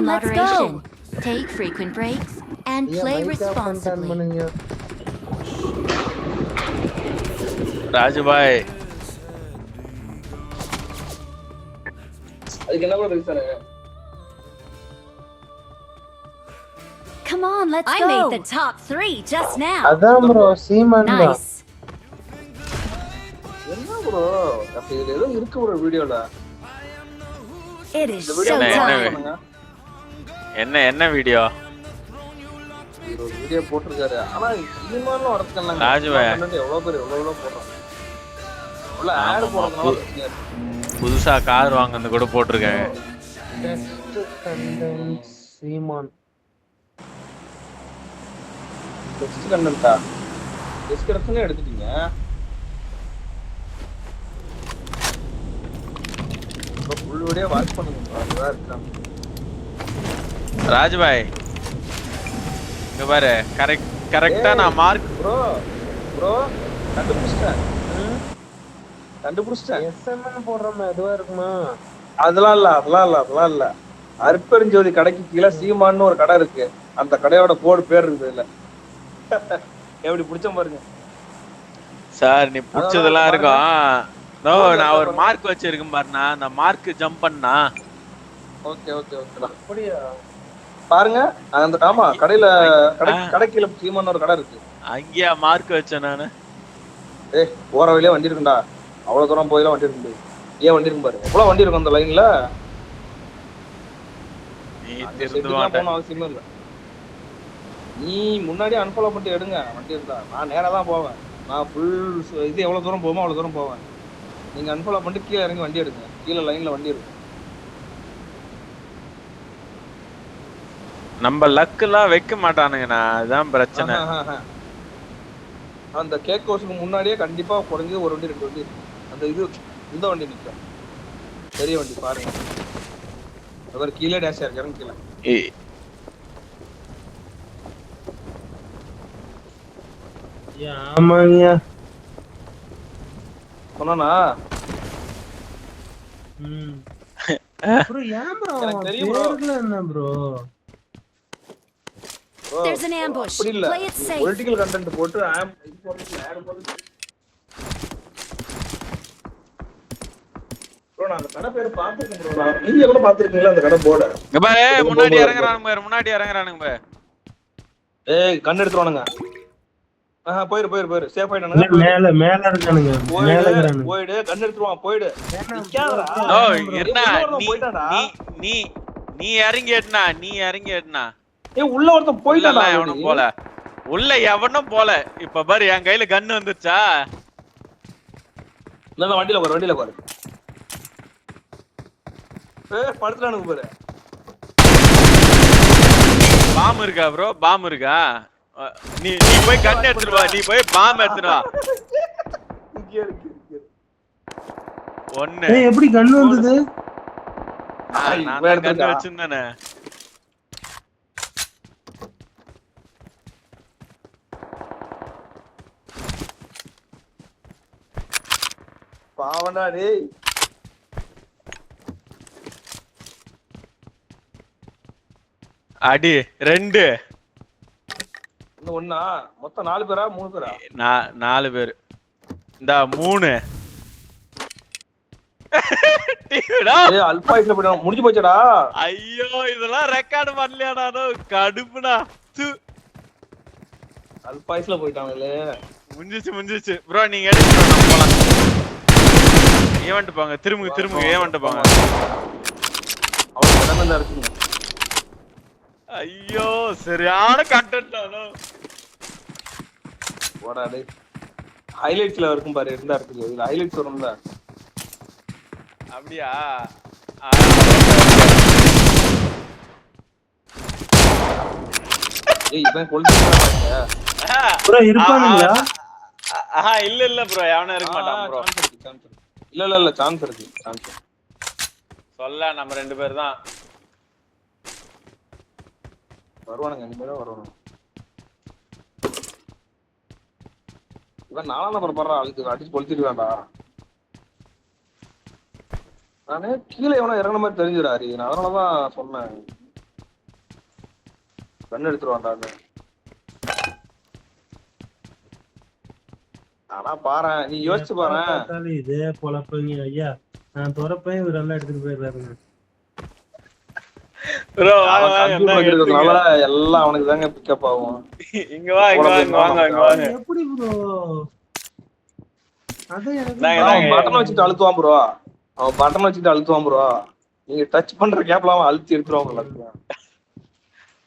moderation. Take frequent breaks and play responsibly. Raju பாய் அதுக்கு என்ன reason? Come on, let's go. I made the top 3 just now. அதான் bro சீமான் தான். Nice. என்ன bro? அப்ப இதுல ஏதோ இருக்கு bro வீடியோல. It is இந்த வீடியோ showtime. என்ன வீடியோ? ஒரு வீடியோ போட்டுருக்காரு. ஆனா சீமானும் வரதுக்கு ராஜு பாய் எவ்வளவு பேர் எவ்வளவு போடுறாங்க. உள்ள ஆட் போடுறதுனால புதுசா கார் வாங்குறது கூட போட்டிருக்காங்க. Best content சீமான். டெக்ஸ்ட் கண்டென்ட்டா? டிஸ்கிரிப்ஷனே எடுத்துட்டீங்க. இப்போ ஃபுல் வீடியோ வாட்ச் பண்ணுங்க. அதுதான் இருக்காங்க. ராஜு பாய் இங்க பாரு கரெக்ட்டா நான் மார்க் ப்ரோ கண்டுபிடிச்சிட்டேன். எஸ்எம்என் போடுறோம் எதுவா இருக்குமா? அதெல்லாம் இல்ல. அற்பெருஞ்சோதி கடைக்கு கீழே சீமான்னு ஒரு கடை இருக்கு. அந்த கடையோட போர்டு பேர் இருக்குது இல்ல. எப்படி பிடிச்ச பாருங்க சார். நீ பிடிச்சதெல்லாம் இருக்கும். நான் ஒரு மார்க் வச்சிருக்கேன் பாருண்ணா. அந்த மார்க் ஜம்ப் பண்ணா. ஓகே அப்படியா? பாருங்க அந்த ஆமா கடையில கடைக்கீழ சீமான்னு ஒரு கடை இருக்கு. அங்கேயா மார்க் வச்சேன் நானு. போற வழியில வண்டி இருக்குண்டா. அவ்வளவு தூரம் போயெல்லாம் வண்டி இருக்கு. ஏன் வண்டி இருக்கும் பாரு. எவ்வளவு வண்டி இருக்கும் அந்த லைன்ல. நீ திரும்ப மாட்டேன் அவசியமே இல்ல. நீ முன்னாடியே அன்ஃபாலோ பண்ணிட்டு எடுங்க வண்டி இருந்தா. நான் நேரா தான் போவேன். நான் ஃபுல் இது எவ்வளவு தூரம் போவோமோ அவ்வளவு தூரம் போவேன். நீங்க அன்ஃபாலோ பண்ணிட்டு கீழே இறங்கி வண்டி எடுங்க. கீழே லைன்ல வண்டி இருக்கு. நம்ம லக்கெல்லாம் வைக்க மாட்டானுங்கண்ணா. அதுதான் பிரச்சனை. அந்த கேக் ஹவுஸுக்கு முன்னாடியே கண்டிப்பா குறைஞ்சது ஒரு வண்டி 2 வண்டி இருக்கு. அந்த இந்த வண்டி நிற்கும். பெரிய வண்டி பாருங்க. அவர் கீழே டேஷ் இறங்கி கீழே. ஆமாங்கய்யா சொன்னா ப்ரோ ஏன் ப்ரோ எனக்கு தெரியும் பேர்ல என்ன bro? There's an ambush. Play it safe. Political content போட்டு இது போட்டு ஆட் போட்டு ப்ரோ நான் அந்த கடை பேர் பாத்துட்டேன் ப்ரோ. நீங்க எவ்வளவு பாத்துட்டீங்களா அந்த கடை போர்டு? இங்க பாரு முன்னாடி இறங்குறானுங்க பாரு. ஏய் கண்ணு எடுத்துறானுங்க. போயிரு சேஃப் ஆயிட்டானுங்க. மேல இருக்கானுங்க. மேல இருக்கானுங்க. போய்டு கண்ணு எடுத்துறான். போய்டு நிக்காதடா. நீ இறங்கி ஏட்னா. ஏய் உள்ள ஒருத்தன் போயிட்டான்டா. எவனும் போல. உள்ள எவனும் போல. இப்ப பாரு என் கையில கன்னு வந்துச்சா. இல்ல வண்டியில பாரு. படுத்துறானுங்க பாரு. பாம் இருக்கா ப்ரோ? பாம் இருக்கா? நீ போய் கன் எடுத்துட்டு வா. நீ போய் பாம் எடுத்துட்டு வா. இங்க இருக்கு. ஒண்ணு. ஏய் எப்படி கன் வந்தது? நான் கன் வச்சிருந்தேனே. பாவண்டா டேய். அடி 2 இன்னும் ஒண்ணா? மொத்தம் 4 பேரா 3 பேரா? 4 பேர். இந்த 3 ஏய் அல்பாய்ஸ்ல போய்டா. முடிஞ்சு போச்சடா. ஐயோ இதெல்லாம் ரெக்கார்ட் பண்ணலையாடா. கடுப்புடா. அல்பாய்ஸ்ல போய்ட்டாங்களே. முடிஞ்சிச்சு ப்ரோ. நீங்க எடுத்து நம்ம போலாம். ஈவென்ட் போங்க. திரும்ப ஈவென்ட் போங்க. அவங்க கடமை தான் இருக்குங்க. ஐயோ சரியான கண்டென்ட் ஆனோ. போடா டேய். ஹைலைட்ஸ்ல இருக்கும் பாரு. இருந்தா இருக்கு. இதுல ஹைலைட்ஸ் வரும்ல. அப்படியா? ஏய் இவன் கொல்லிட்டா. ப்ரோ இருப்பானுங்களா? இல்ல ப்ரோ. எவனே இருக்க மாட்டான் ப்ரோ. இல்ல சான்ஸ் இருக்கு. சொல்ல நம்ம 2 பேர் தான் வருவானுங்க. இனிமே தான் வருவானுங்க. இவன் 4ஆம் நம்பர் பண்றான். அதுக்கு அடிச்சு கொளுத்திடுவான்டா. நானே கீழே எவனோ இறங்குன மாதிரி தெரிஞ்சுடா. நான் அதனாலதான் சொன்னேன். கண்ணு எடுத்துருவான்டா. ஆனா பாரு நீ யோசிச்சு பாரு. இதே பொழப்பீங்க ஐயா. நான் துறப்பேன் இவர் எல்லாம் எடுத்துட்டு போயிடுறாருங்க. எல்லாம் அவனுக்கு தாங்க பிக்கப் ஆகும். இங்க வாங்க. எப்படி ப்ரோ? அவன் பட்டன் வச்சுட்டு அழுத்துவான் ப்ரோ. நீங்க டச் பண்ற கேப்ல அவன் அழுத்தி எடுத்துருவாங்க.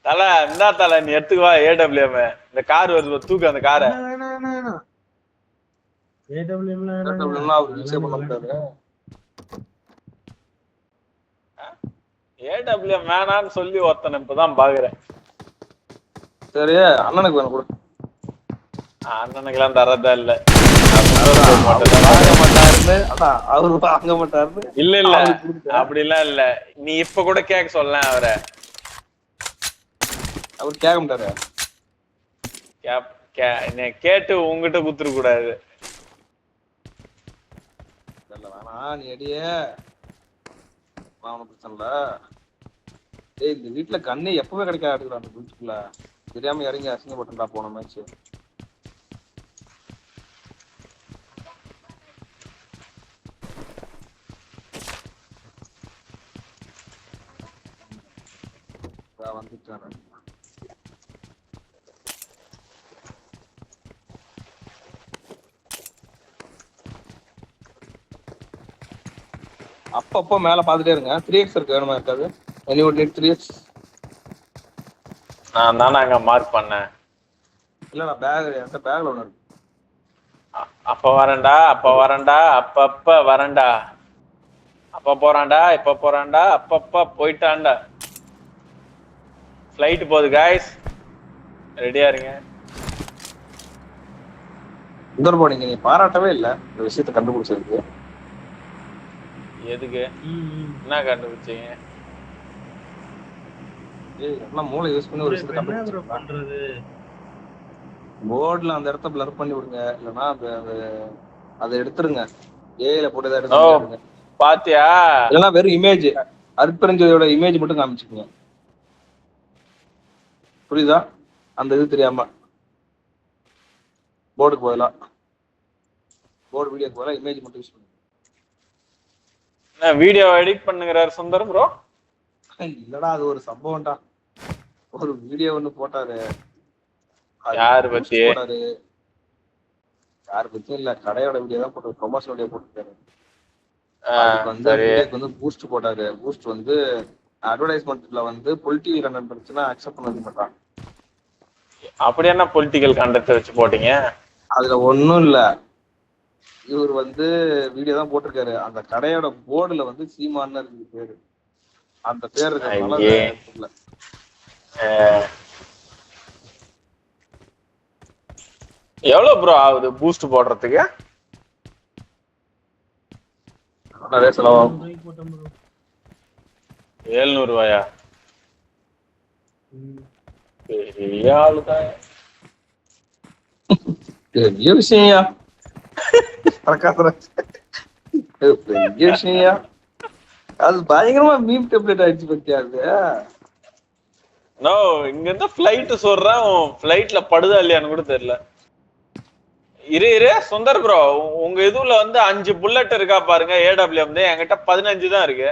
தல என்ன தல நீ எடுத்துக்குவா AWM. இந்த கார் வருது தூக்கு அந்த காரை. AWM வேணான்னு சொல்லி ஒருத்தனை இப்பதான் பாக்குறேன். சரி அண்ணனுக்கு வேணும் கூட. அண்ணனுக்கு எல்லாம் தரதா இல்ல. அவரு வாங்க மாட்டாரு. இல்ல அப்படிலாம் இல்ல. நீ இப்ப கூட கேட்க சொல்ல அவரை. அவர் கேட்க மாட்டாரு. கேட்டு உங்ககிட்ட குத்துரு கூடாது. வேணா நீ அடியே பிரச்சனை இல்ல. ஏய் இந்த வீட்டுல கண்ணு எப்பவே கிடைக்காது. அந்த வீட்டுக்குள்ள தெரியாம இறங்கி அசிங்கப்பட்டுடா போன மேட்ச். வந்துட்டான். அப்பப்போ மேல பாத்துட்டே இருங்க. 3x இருக்கு வேணுமா இருக்காது? anyone need 3x? நான் தான அங்க மார்க் பண்ணேன். இல்லடா என்கிட்ட பேக்ல ஒண்ணு இருக்கு. அப்ப வரேன்டா அப்பப்ப வரேன்டா. அப்ப போறான்டா இப்ப போறான்டா அப்பப்ப போயிட்டான்டா. ஃளைட் போகுது गाइस. ரெடியா இருங்க. சுந்தர் போனீங்க நீ பாராட்டவே இல்ல இந்த விஷயத்தை கண்டுபிடிச்சிருக்கு. எதுக்கு என்ன கண்டுபிடிச்சீங்க? எல்லாம் மூளை யூஸ் பண்ணி ஒரு விஷயத்தை கண்டுபிடிச்சு போர்ட்ல அந்த இடத்த பிளர் பண்ணி விடுங்க. இல்லைன்னா அதை எடுத்துருங்க. ஏஐல போட்டு தான் எடுத்துருங்க. பாத்தியா? இல்லைன்னா வெறும் இமேஜ் அற்புதஞ்சோட இமேஜ் மட்டும் காமிச்சுக்கோங்க. புரியுதா? அந்த இது தெரியாம போர்டுக்கு பதிலா போர்டு வீடியோக்கு பதிலா இமேஜ் மட்டும் யூஸ் பண்ணுங்க. வீடியோ எடிட் பண்ணுங்கறார் சுந்தர் ப்ரோ. இல்லடா அது ஒரு சம்பவம்டா. ஒரு வீடியோ ஒன்னு போட்டாரு. யார் பத்தி இல்ல கடையோட வீடியோ தான் போட்டு ப்ரொமோஷன் வீடியோ போட்டுருக்காரு. அதுக்கு வந்து வீடியோக்கு வந்து பூஸ்ட் போட்டாரு. பூஸ்ட் வந்து அட்வர்டைஸ்மெண்ட்ல வந்து பொலிட்டிக்கல் கண்டென்ட் இருந்துச்சுன்னா அக்செப்ட் பண்ண மாட்டான். அப்படி என்ன பொலிட்டிக்கல் கண்டென்ட் வச்சு போட்டீங்க? அதுல ஒண்ணும் இல்ல. இவர் வந்து வீடியோ தான் போட்டிருக்காரு. அந்த கடையோட போர்டுல வந்து சீமான்னு இருக்கு பேரு. அந்த பேர் இருக்கிறதுனால எவ்வளவு ப்ரோ ஆகுது பூஸ்ட் போடுறதுக்கு? நிறைய செலவாகும். 700 ரூபாயா? பெரிய ஆளுதான். பெரிய விஷயம்யா. பெரிய விஷயம்யா. அது பயங்கரமா மீம் டெம்ப்ளேட் ஆயிடுச்சு பத்தியா? அது நோ இங்க இருந்து ஃளைட் சொல்றேன். ஃளைட்ல படுதா இல்லையான்னு கூட தெரியல. இரு சுந்தர் ப்ரோ, உங்க இதுல வந்து 5 புல்லட் இருக்கா பாருங்க. AWM என்கிட்ட 15 தான் இருக்கு.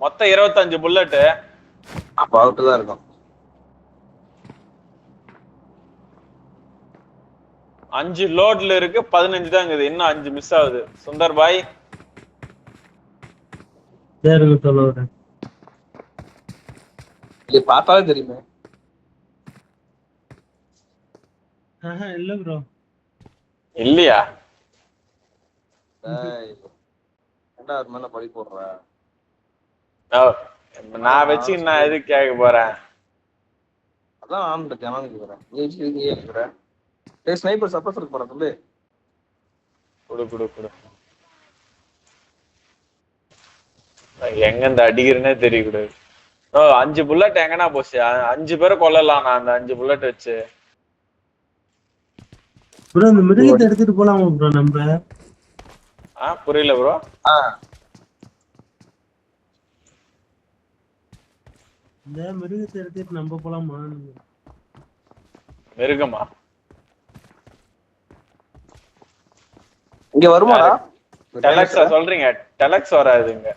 மொத்தம் 25 புல்லட். அப்ப அவுட் தான் இருக்கும். 5 லோட்ல இருக்கு, 15 தான் இருக்குது. இன்னும் 5 மிஸ் ஆகுது. சுந்தர் பாய் பார்த்தாலே தெரியுமே. இல்ல ப்ரோ. இல்லையா? ரெண்டாவது மேல பழி போடுற. நான் வச்சு நான் எது கேட்க போறேன்? அதான் நான் ஜனாங்க கேக்குறேன். நீ கேக்குற. ஸ்னைப்பர் சப்ரஸர் போற சொல்லு. குடு எங்க இந்த அடிக்கிறனே தெரிய கூடாது. 5 புல்லட் எங்கனா போச்சு? 5 பேரை கொல்லலாம் நான் அந்த 5 புல்லட் வச்சு. ப்ரோ இந்த மிருகத்தை எடுத்துட்டு போலாமா ப்ரோ நம்ம? புரியல ப்ரோ. இந்த மிருகத்தை எடுத்துட்டு நம்ம போலாமா? மிருகமா? இங்க வருமாடா? டெலக்ஸா சொல்றீங்க? டெலக்ஸ் வராதுங்க.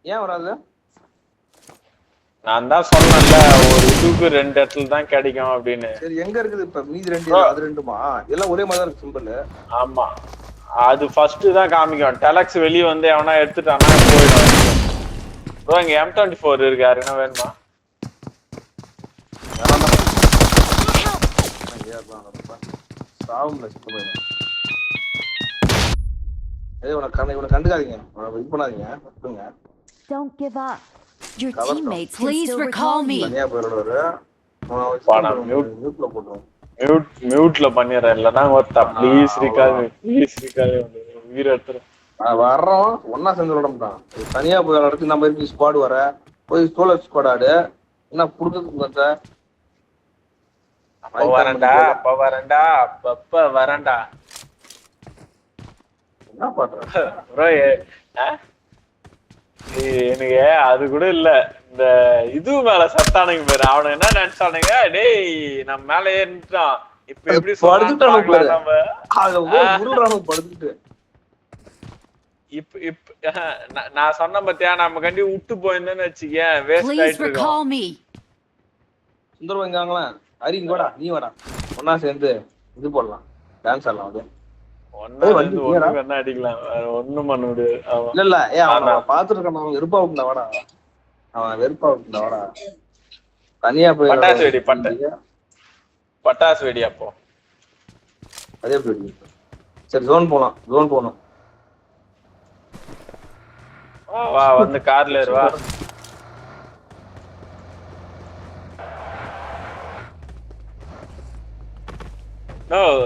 ஏன் வராது? நான் தான் சொன்னேன்ல ஒரு இதுக்கு 2 இடத்துல தான் கிடைக்கும் அப்படின்னு. சரி எங்க இருக்குது இப்ப மீதி 2 அது 2மா? எல்லாம் ஒரே மாதிரி தான் இருக்கு சிம்பிள். ஆமா அது ஃபர்ஸ்ட் தான் காமிக்கும். டெலக்ஸ் வெளிய வந்து எவனா எடுத்துட்டானா போயிடும். ப்ரோ இங்க M24 இருக்கு, யாருன்னா வேணுமா? சாவும்ல சுத்தமா. ஏய் இவனை கண்டுக்காதீங்க. இது பண்ணாதீங்க. விட்டுங்க. Don't give up. Your Cover teammates please recall me. தனியா போயிடுவாரு. பானா மியூட்ல போடுறோம். மியூட்ல பண்ணிடுறேன். இல்லனா ஒருத்தா ப்ளீஸ் ரிகால் உயிர் எடுத்துரு. வர்றோம் ஒன்னா சேர்ந்து விடம்தான். தனியா போய் இடத்துக்கு நம்ம இருக்கு ஸ்குவாட் வர போய் சோலோ ஸ்குவாட் ஆடு. என்ன புடுதுக்கு பார்த்தா அப்ப வரேன்டா. என்ன பண்ற ப்ரோ? எனக்கு அது கூட இல்ல, இந்த இது மேல சத்தானுங்க பேரு. அவனுக்கு என்ன நினைச்சானுங்க, டேய் நம்ம மேல ஏறிட்டான் இப்ப எப்படி படுத்துட்டு நான் சொன்ன பத்தியா நம்ம கண்டி விட்டு போயிருந்தேன்னு வச்சுக்கேன் வேஸ்ட் ஆயிட்டு இருக்கும். சுந்தரம் எங்காங்களா ஹரிங்க வாடா, நீ வாடா, ஒன்னா சேர்ந்து இது போடலாம், டான்ஸ் ஆடலாம். அது ஒண்ணு அடிக்கலாம், ஒண்ணும் பண்ண முடியாது. இல்ல அவன் பாத்துட்டு இருக்கான், அவன் வெறுப்பா விட்டுல வாடா, அவன் வெறுப்பா விட்டுல வாடா. தனியா போய் பட்டாசு வெடி அப்போ அதே போயிடு. சரி ஜோன் போனோம். வா வந்து கார்ல ஏறுவா.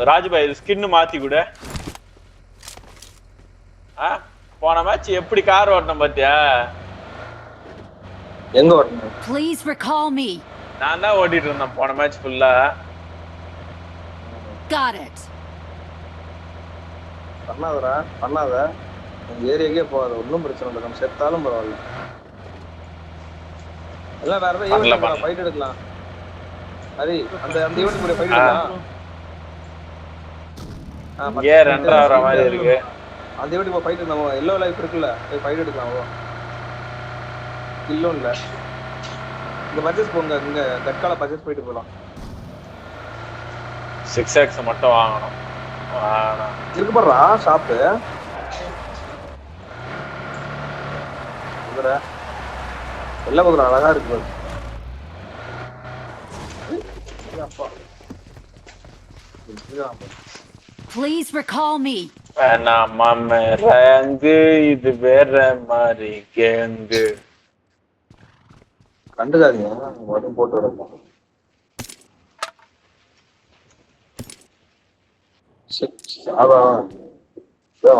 ராஜுபாய் ஸ்கின் மாத்தி கூட. போன மேட்ச் எப்படி கார் ஓட்டணும் பாத்தியா? எங்க ஓட்டணும்? Please recall me. நான் தான் ஓட்டிட்டு இருந்தேன் போன மேட்ச் ஃபுல்லா. Got it. பண்ணாத உங்க ஏரியாக்கே போகாத, ஒன்றும் பிரச்சனை இல்லை, நம்ம செத்தாலும் பரவாயில்ல. எல்லாம் வேற ஏதாவது ஃபைட் எடுக்கலாம். ஹரி அந்த ஈவென்ட் கூட ஃபைட் எடுக்கலாம். மாதிரி இருக்கு அந்த ஈவென்ட் இப்போ ஃபைட் நம்ம எல்லோ லைஃப் இருக்குல்ல, போய் ஃபைட் எடுக்கலாம். இல்ல இந்த பர்ச்சேஸ் போங்க, இங்க தற்கால பர்ச்சேஸ் போயிட்டு போகலாம். 6x மட்டும் வாங்கணும். இருக்கு பாருடா ஷாப்பு. எல்லாம் கொஞ்சம் அழகா இருக்கு. Please recall me. இது வேற மாதிரி கேங்கு. கண்டுக்காதீங்க, மட்டும் போட்டு வரணும்.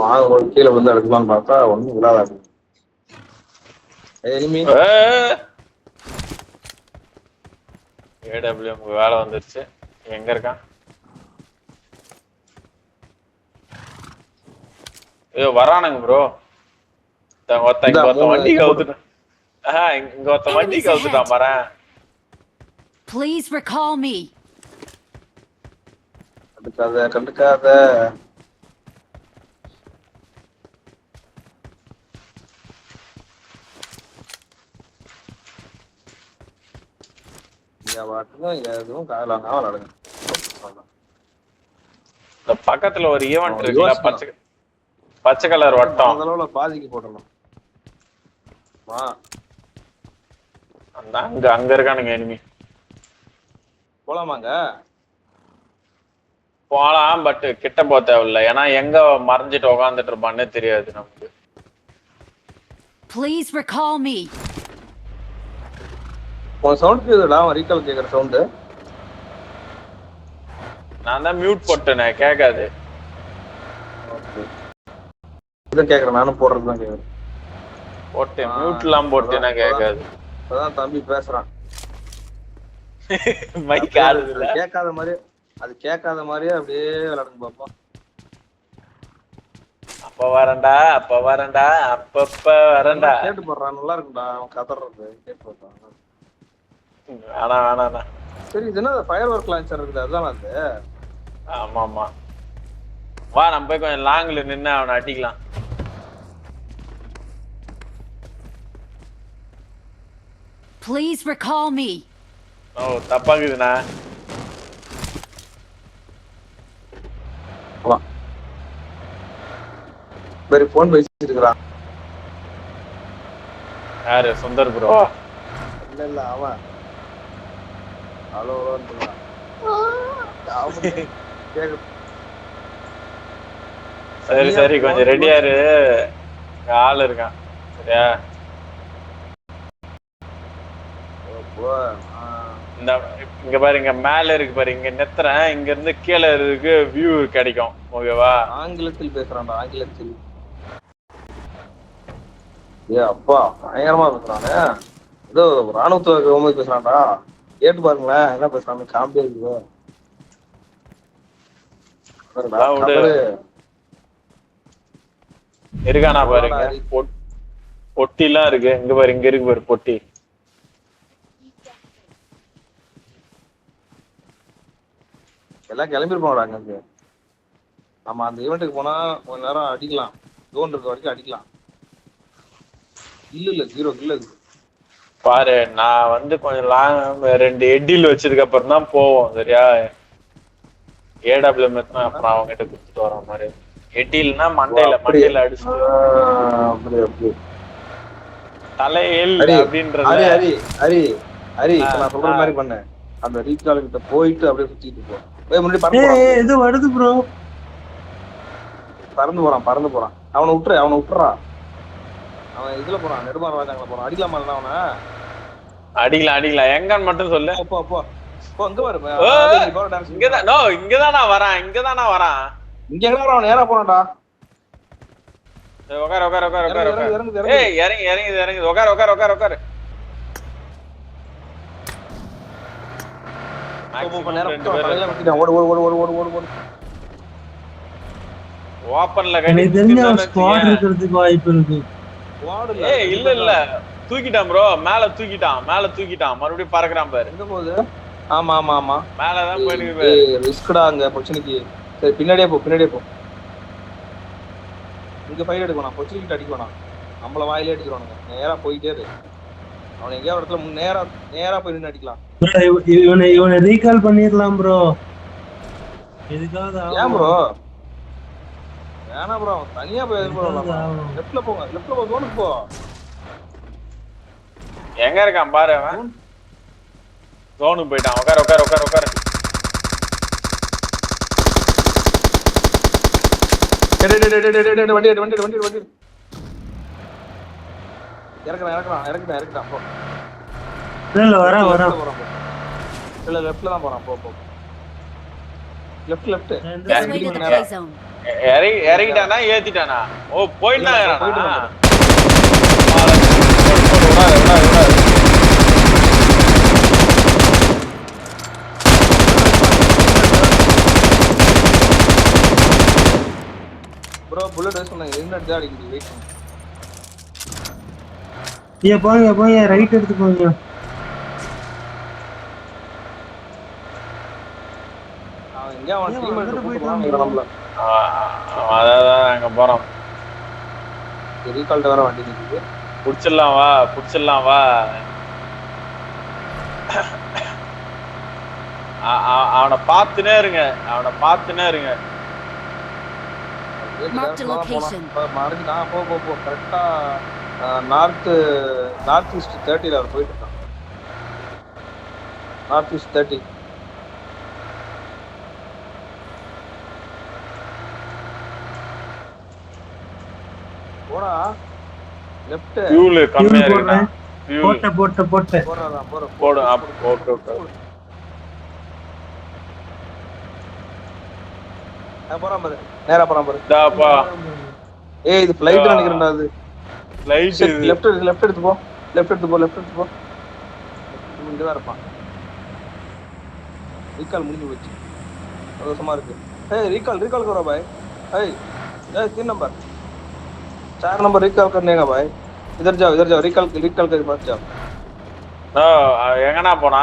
வாங்க கீழே வந்து எடுக்கலாம்னு பார்த்தா ஒன்றும் விழாதாது. AWM வேலை வந்துருச்சு. எங்க இருக்கான்? வரானுங்க ப்ரோ. வண்டி கவுத்துட்டான். இங்க ஒருத்த வண்டி கவுத்துட்டான் பாரு. Please recall me. கண்டுக்காத. பக்கத்துல ஒரு ஈவென்ட் இருக்குல்ல, பச்சை கலர் வட்டம், பாதிக்கு போடணும். அங்க இருக்கானுங்க எனிமி. போலாமாங்க? போலாம், பட் கிட்ட போக தேவையில்ல. ஏன்னா எங்க மறைஞ்சிட்டு உட்காந்துட்டு இருப்பான்னே தெரியாது நமக்கு. Please recall me. உன் சவுண்ட் கேக்குதா? ரீகால் கேக்குற சவுண்ட். நான் தான் மியூட் போட்டேனே, கேட்காது. இத கேக்குறேன், நானும் போடுறது தான் கேக்குறேன். போட்டேன், மியூட்லாம் போட்டேனா கேட்காது. அதான் தம்பி பேசுறான். மைக் ஆடுது இல்ல, கேட்காத மாதிரி. அது கேட்காத மாதிரியே அப்படியே விளையாடுங்க பாப்பா. அப்ப வரேன்டா அப்பப்ப வரேன்டா. கேட்டு போடுறான், நல்லா இருக்கும்டா அவன் கதறது. கேட்டு போடுறான். வேணாண்ணா. சரி, இது என்ன ஃபயர் ஒர்க் லான்ச்சர் இருக்குது, அதுதான் அது. ஆமா வா நம்ம போய் கொஞ்சம் லாங்ல நின்னு அவனை அடிக்கலாம். Please recall me. ஓ தப்பாக்குதுண்ணா. வேற போன் பேசிட்டு இருக்கான். யாரு? சுந்தர் ப்ரோ? இல்ல அவன் ஹலோ சரி கொஞ்சம் ரெடியா இரு, ஆள் இருக்கான். சரியா? இந்த இங்க பாரு, இங்க மேல இருக்கு பாரு, இங்க நெத்துறேன், இங்க இருந்து கீழே இருக்கு வியூ கிடைக்கும். ஓகேவா? ஆங்கிலத்தில் பேசுறான்டா, ஆங்கிலத்தில். ஏ அப்பா பயங்கரமா பேசுறானே, ஏதோ ராணுவத்துவ பேசுறான்டா. கேட்டு பாருங்களேன் என்ன பேசுறாங்க, காமெடியா இருக்குது. இருக்கானா பாருங்க, பொட்டி எல்லாம் இருக்கு. இங்க பாரு, இங்க இருக்கு பாரு பொட்டி. எல்லாம் கிளம்பிருப்பாங்கடா அங்க இருந்து. நம்ம அந்த ஈவெண்ட்டுக்கு போனா கொஞ்ச நேரம் அடிக்கலாம், ஜோன் இருக்க வரைக்கும் அடிக்கலாம். இல்ல 0 கில் இருக்கு பாரு. நான் வந்து கொஞ்சம் லாங் 2 எட்டில் வச்சதுக்கு அப்புறம் தான் போவோம். சரியா? ஏடபிள்யூ மெத்னா அப்புறம் அவங்க கிட்ட கொடுத்துட்டு வர மாதிரி. எட்டில்னா மண்டையில அடிச்சு தலையில் அப்படின்றது. ஹரி நான் சொல்ற மாதிரி பண்ணேன். அந்த ரீகால் கிட்ட போயிட்டு அப்படியே சுத்திட்டு போ. முன்னாடி ஏதோ வருது ப்ரோ. பறந்து போறான். அவனை விட்டுறா. அவன் இதுல போறான், நெடுமாற ராஜாங்கள போறான். அடிக்கலாமா அவனை? அடிக்கலாம். எங்கன்னு மட்டும் சொல்லு. போ அங்க பாரு. இங்கதான் நான் வரேன். இங்க எங்க அவன் நேரா போறான்டா. உட்காரு. ஏய் இறங்கி உட்காரு. ஓபன்ல இருக்கிறதுக்கு வாய்ப்பு இருக்கு. இல்ல தூக்கிட்டான் ப்ரோ, மேல தூக்கிட்டான் மறுபடியும் பறக்குறான் பாரு. எங்க போகுது? ஆமா மேலதான் போயிருக்கு. ரிஸ்க்டா அங்க பொச்சனிக்கு. சரி பின்னாடியே போ. இங்க ஃபைட் எடுக்கணும், பொச்சனிக்கு அடிக்க வேணாம், நம்மள வாயிலே அடிச்சிருவானுங்க. நேரா போயிட்டே இரு. அவன் எங்கேயாவது இடத்துல நேரா போய் நின்று அடிக்கலாம். இவனை ரீகால் பண்ணிடலாம் ப்ரோ. எதுக்காவது ஏன் ப்ரோ? வேணாம் ப்ரோ, அவன் தனியா போய் லெஃப்ட்ல போ, ஜோனுக்கு போ. எங்க இருக்கான் பாரு அவன். ஜோனுக்கு போயிட்டான். உட்காரு. வண்டி இறக்குறான் போ. இல்ல வரேன். இல்ல லெஃப்ட்ல தான் போறான். போ லெஃப்ட். இறங்கிட்டானா ஏத்திட்டானா? ஓ போயிட்டான். ப்ரோ புல்லட் வேஸ்ட் பண்ணாங்க. என்ன அடிக்குது? வெயிட் பண்ணு. போங்க ரைட் எடுத்து போங்க. அவன் எங்க அவன் டீம் எடுத்து போறான். அதான் அங்க போறோம். ரீகால்ட்ட வர வண்டி நிக்குது. புடிச்சிடலாம் வா. அவனை பார்த்துனே இருங்க. போ கரெக்டா நார்த் ஈஸ்ட் 30ல போயிட்டு இருக்கான். North east 30. போடா லெஃப்ட். ஃபியூல் கம்மியா இருக்குடா. போட்ட போடு. ஓகே. போறான் பாரு, நேரா போறான் பாரு. டாப்பா. ஏய் இது ஃளைட் நினைக்கிறேன்டா. அது ஃளைட். லெஃப்ட் எடுத்து போ. இங்க தான் இருப்பான். ரீகால் முடிஞ்சு போச்சு. சந்தோஷமா இருக்கு. ஏய் ரீகால் வரா பாய். ஏய் 3 நம்பர் 4 नंबर रिकॉल करने का भाई इधर जाओ रिकॉल के पास जाओ எங்கனா போனா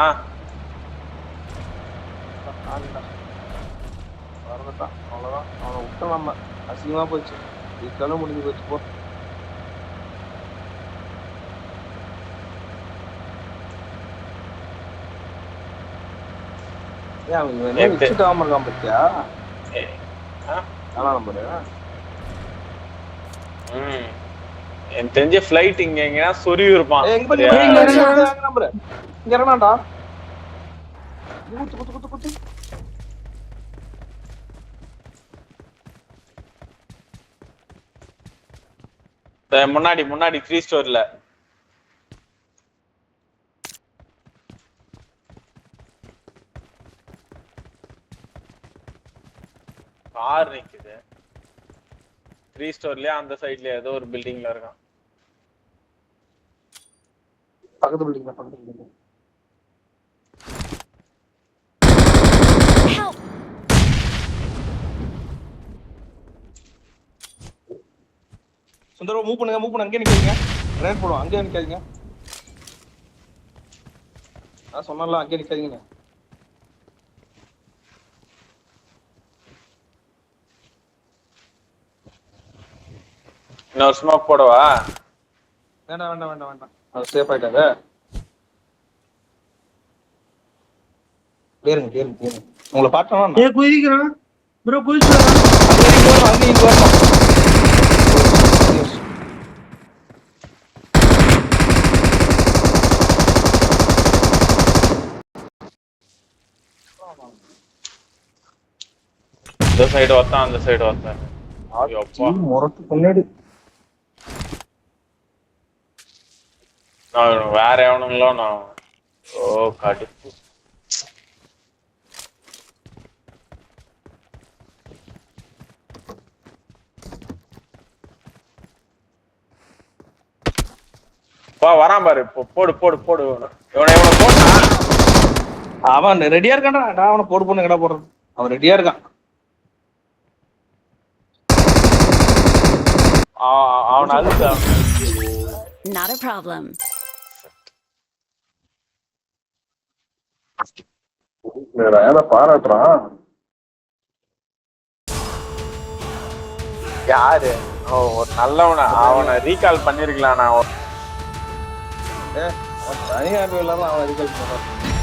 வரதான் அவ்வளவுதான் அவனை விட்டு நம்ம அசிங்கமா போச்சு ரீகாலும் முடிஞ்சு போச்சு போ ஏன் அவன் என்ன வச்சுட்டு ஆம இருக்கான் பத்தியா நாலாம் நம்பரு எனக்கு தெரிஞ்ச ஃபிளைட் இங்க எங்கனா சொருவி இருப்பான் நம்பரு இங்க இறங்கடா குத்து முன்னாடி 3 ஸ்டோர்ல கார் நிக்குது 3 ஸ்டோர்லயே அந்த சைடுல ஏதோ ஒரு பில்டிங்ல இருக்கான் பக்கத்து பில்டிங்ல சுந்தரா மூவ் பண்ணுங்க அங்கே நிக்காதீங்க கிரேட் போடுவோம் அங்கே நிக்காதீங்க நான் சொன்னல அங்கே நிக்காதீங்க இன்னொரு ஸ்மோக் போடவா வேண்டாம் அது சேஃப் ஆயிட்டாங்க கேளுங்க உங்களை பார்த்தோம் ஏ குதிக்கிறான் ப்ரோ குதிச்சான் அங்கே இங்க வரணும் இந்த சைடு வரதான் அந்த சைடு வரதான் அப்பா முரட்டு முன்னாடி நான் வேற எவனுங்களோ நான் கடுப்பு வரான் பாரு போடு இவனை போட்டா அவன் ரெடியா இருக்கான்டா நான் அவனை போடு கடை போடுறான் அவன் ரெடியா இருக்கான் அவன் அழுத்தா Not a problem. பாராட்டுறான் யாரு ஒரு நல்லவன அவனை ரீகால் பண்ணிருக்கலாம் நான் தனியார் இல்லாம அவன் ரீகால் பண்றான்